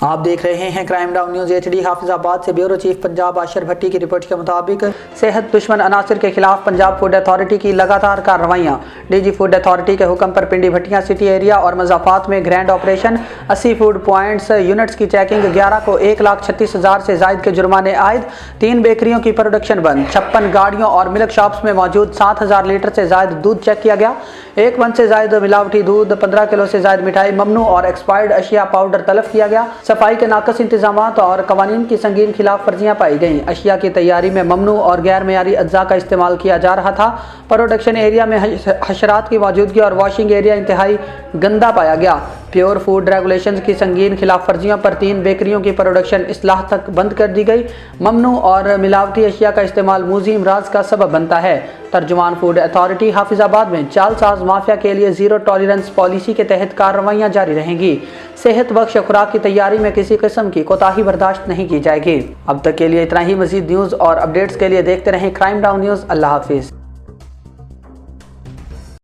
آپ دیکھ رہے ہیں کرائم ڈاؤن نیوز HD۔ حافظ آباد سے بیورو چیف پنجاب عاشر بھٹی کی رپورٹ کے مطابق صحت دشمن عناصر کے خلاف پنجاب فوڈ اتھارٹی کی لگاتار کارروائیاں۔ DG فوڈ اتھارٹی کے حکم پر پنڈی بھٹیاں سٹی ایریا اور مضافات میں grand operation 80 food points units کی چیکنگ، 11 کو 1,36,000 سے زائد کے جرمانے عائد، 3 بیکریوں کی پروڈکشن بند، 56 گاڑیوں اور ملک شاپس میں موجود 7,000 لیٹر سے زائد دودھ چیک کیا گیا، 1 من سے زائد ملاوٹی دودھ، 15 کلو سے زائد مٹھائی ممنوع اور ایکسپائرڈ اشیاء پاؤڈر تلف کیا گیا۔ صفائی کے ناقص انتظامات اور قوانین کی سنگین خلاف ورزیاں پائی گئیں۔ اشیاء کی تیاری میں ممنوع اور غیر معیاری اجزاء کا استعمال کیا جا رہا تھا۔ پروڈکشن ایریا میں حشرات کی موجودگی اور واشنگ ایریا انتہائی گندا پایا گیا۔ پیور فوڈ ریگولیشنز کی سنگین خلاف ورزیوں پر 3 بیکریوں کی پروڈکشن اصلاح تک بند کر دی گئی۔ ممنوع اور ملاوٹی اشیاء کا استعمال موذی امراض کا سبب بنتا ہے۔ ترجمان فوڈ اتھارٹی حافظ آباد میں چال ساز مافیا کے لیے زیرو ٹالرنس پالیسی کے تحت کارروائیاں جاری رہیں گی۔ صحت بخش خوراک کی تیاری میں کسی قسم کی کوتاہی برداشت نہیں کی جائے گی۔ اب تک کے لیے اتنا ہی۔ مزید نیوز اور اپڈیٹس کے لیے دیکھتے رہیں کرائم ڈاؤن نیوز۔ اللہ حافظ۔